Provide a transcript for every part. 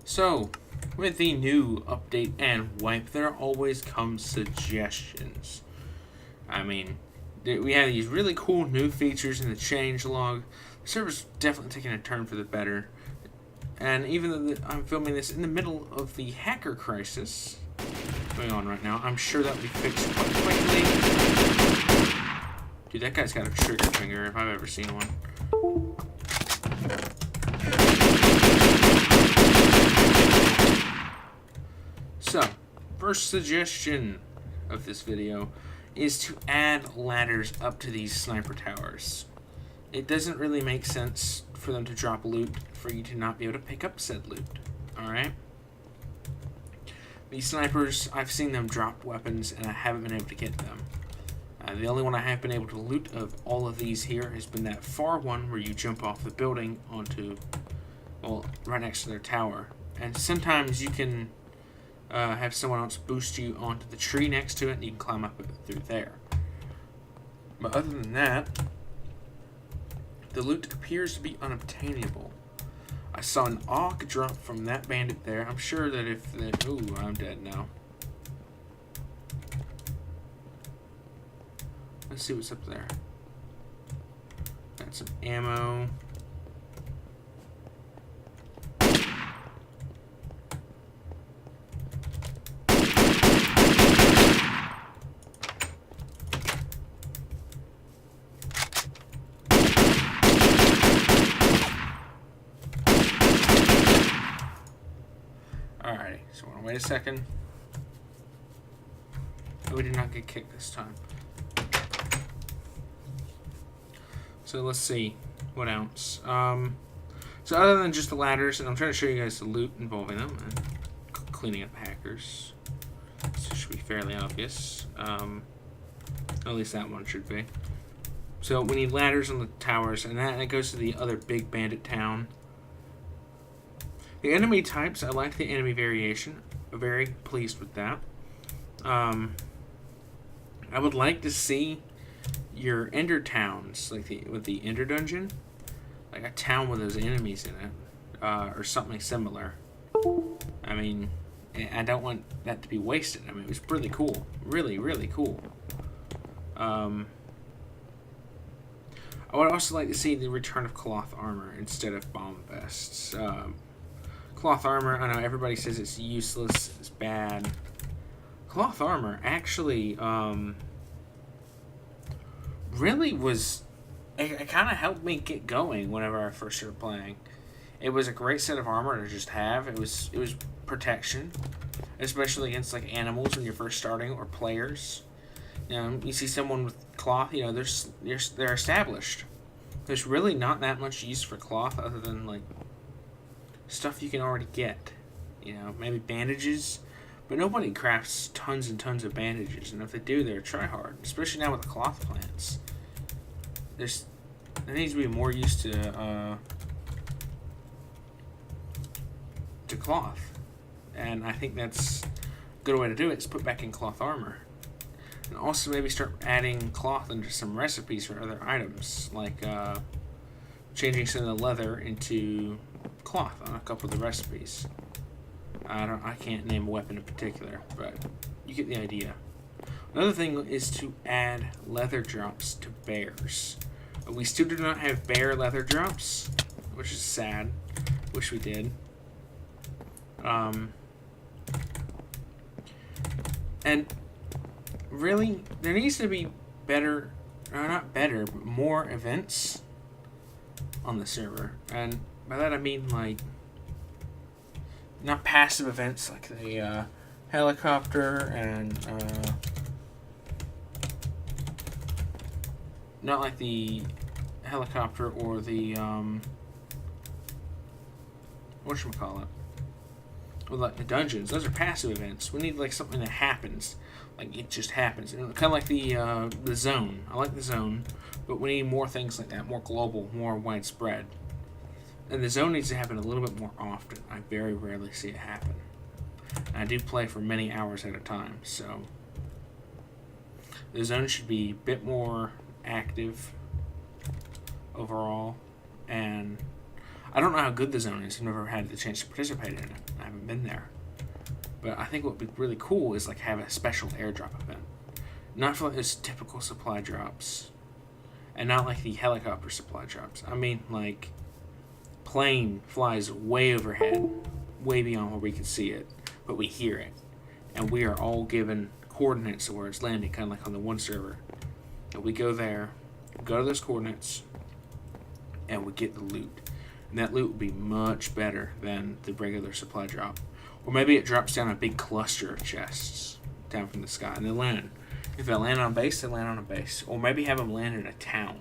So, with the new update and wipe, there always comes suggestions. I mean, we have these really cool new features in the changelog. The server's definitely taking a turn for the better. And even though I'm filming this in the middle of the hacker crisis going on right now, I'm sure that will be fixed quite quickly. Dude, that guy's got a trigger finger if I've ever seen one. So, first suggestion of this video is to add ladders up to these sniper towers. It doesn't really make sense for them to drop loot for you to not be able to pick up said loot. Alright? These snipers, I've seen them drop weapons and I haven't been able to get them. The only one I have been able to loot of all of these here has been that far one where you jump off the building onto, well, right next to their tower. And sometimes you can have someone else boost you onto the tree next to it and you can climb up through there. But other than that, the loot appears to be unobtainable. I saw an AUG drop from that bandit there. I'm sure that if the... Ooh, I'm dead now. Let's see what's up there. Got some ammo. Alrighty, so wait a second. Oh, we did not get kicked this time. So let's see, what else? So other than just the ladders, and I'm trying to show you guys the loot involving them, and cleaning up hackers. So it should be fairly obvious. At least that one should be. So we need ladders on the towers, and that goes to the other big bandit town. The enemy types, I like the enemy variation. I'm very pleased with that. I would like to see your ender towns, like with the ender dungeon, like a town with those enemies in it, or something similar. I mean, I don't want that to be wasted. I mean, it was really cool, really, really cool. I would also like to see the return of cloth armor instead of bomb vests. Cloth armor, I know everybody says it's useless, it's bad. Cloth armor actually really was, it kind of helped me get going whenever I first started playing. It was a great set of armor to just have. It was protection, especially against like animals when you're first starting, or players. You know, you see someone with cloth, you know, they're established. There's really not that much use for cloth other than like stuff you can already get. You know, maybe bandages. But nobody crafts tons and tons of bandages, and if they do, they're tryhard. Especially now with the cloth plants. There needs to be more use to cloth, and I think that's a good way to do it. Is put back in cloth armor, and also maybe start adding cloth into some recipes for other items, like changing some of the leather into cloth on a couple of the recipes. I can't name a weapon in particular, but you get the idea. Another thing is to add leather drops to bears. We still do not have bear leather drops, which is sad. Wish we did. And really, there needs to be better, or not better, but more events on the server. And by that I mean like, not passive events like the helicopter, and not like the helicopter or the whatchamacallit, or like the dungeons. Those are passive events. We need like something that happens, like it just happens. Kind of like the zone. I like the zone, but we need more things like that, more global, more widespread. And the zone needs to happen a little bit more often. I very rarely see it happen. And I do play for many hours at a time, so the zone should be a bit more active overall. And I don't know how good the zone is. I've never had the chance to participate in it. I haven't been there. But I think what would be really cool is like have a special airdrop event. Not for like those typical supply drops. And not like the helicopter supply drops. I mean like plane flies way overhead, way beyond where we can see it, but we hear it. And we are all given coordinates of where it's landing, kind of like on the one server. And we go there, go to those coordinates, and we get the loot. And that loot would be much better than the regular supply drop. Or maybe it drops down a big cluster of chests down from the sky, and they land. If they land on a base, they land on a base. Or maybe have them land in a town.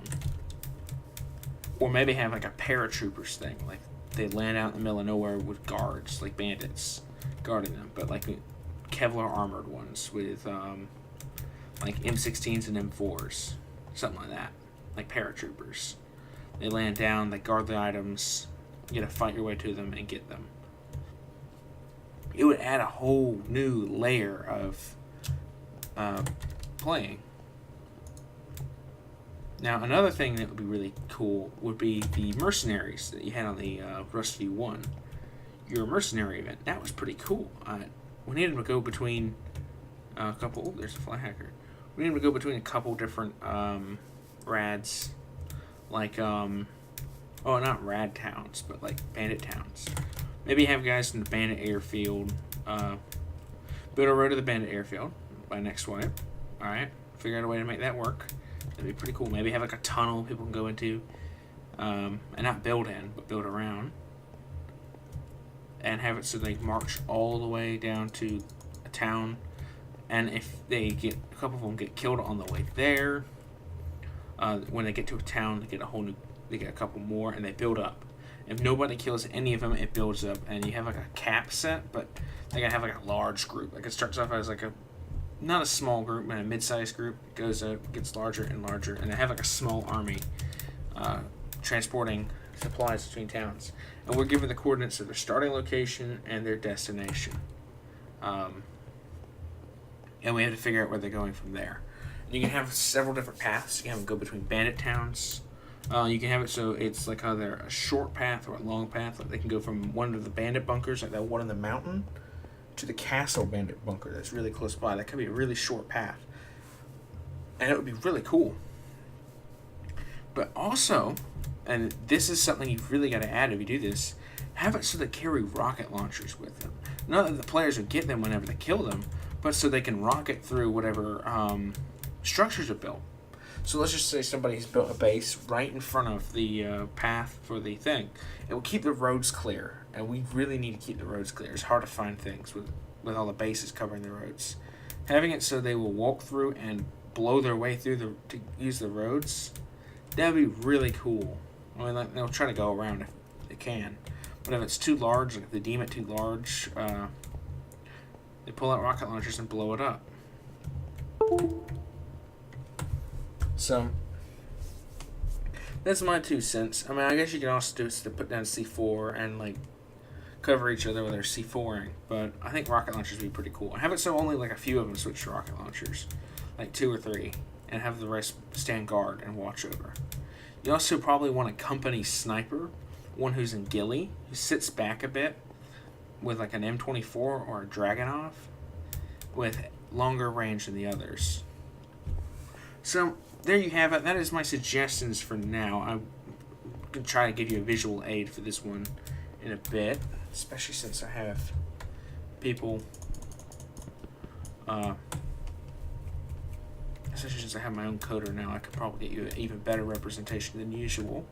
Or maybe have like a paratroopers thing. Like they land out in the middle of nowhere with guards, like bandits, guarding them. But like Kevlar armored ones with like M16s and M4s. Something like that. Like paratroopers. They land down, they guard the items, you gotta fight your way to them and get them. It would add a whole new layer of playing. Now, another thing that would be really cool would be the mercenaries that you had on the RustV1. Your mercenary event. That was pretty cool. We needed to go between a couple... Oh, there's a fly hacker. We needed to go between a couple different rads. Like, oh, not rad towns, but like bandit towns. Maybe have guys in the bandit airfield. Build a road to the bandit airfield by next wipe. Alright. Figure out a way to make that work. That'd be pretty cool. Maybe have like a tunnel people can go into. And not build in, but build around. And have it so they march all the way down to a town. And if they get, a couple of them get killed on the way there, when they get to a town, they get a couple more, and they build up. If nobody kills any of them, it builds up, and you have like a cap set, but they gotta have like a large group. Like it starts off as like not a small group, but a mid-sized group. It goes up, gets larger and larger, and they have like a small army transporting supplies between towns. And we're given the coordinates of their starting location and their destination. And we have to figure out where they're going from there. You can have several different paths. You can have them go between bandit towns. You can have it so it's like either a short path or a long path. Like they can go from one of the bandit bunkers, like that one in the mountain, to the castle bandit bunker that's really close by. That could be a really short path. And it would be really cool. But also, and this is something you've really got to add if you do this, have it so they carry rocket launchers with them. Not that the players would get them whenever they kill them, but so they can rocket through whatever structures are built. So let's just say somebody's built a base right in front of the path for the thing. It will keep the roads clear, and we really need to keep the roads clear. It's hard to find things with all the bases covering the roads. Having it so they will walk through and blow their way through to use the roads, that would be really cool. I mean, like, they'll try to go around if they can. But if it's too large, like if they deem it too large, they pull out rocket launchers and blow it up. So, that's my 2 cents. I mean, I guess you can also do it to put down C4 and, like, cover each other with their C4ing. But I think rocket launchers would be pretty cool. And have it so only, like, a few of them switch to rocket launchers. Like 2 or 3. And have the rest stand guard and watch over. You also probably want a company sniper. One who's in ghillie. Who sits back a bit. With, like, an M24 or a Dragunov. With longer range than the others. So, there you have it. That is my suggestions for now. I'm going to try to give you a visual aid for this one in a bit. Especially since I have people... especially since I have my own coder now, I could probably get you an even better representation than usual.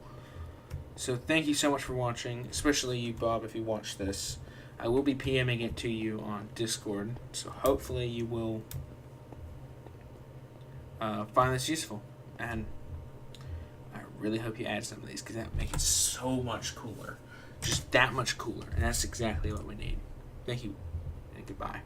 So thank you so much for watching. Especially you, Bob, if you watch this. I will be PMing it to you on Discord. So hopefully you will... find this useful, and I really hope you add some of these because that would make it so much cooler, just that much cooler, and that's exactly what we need. Thank you, and goodbye.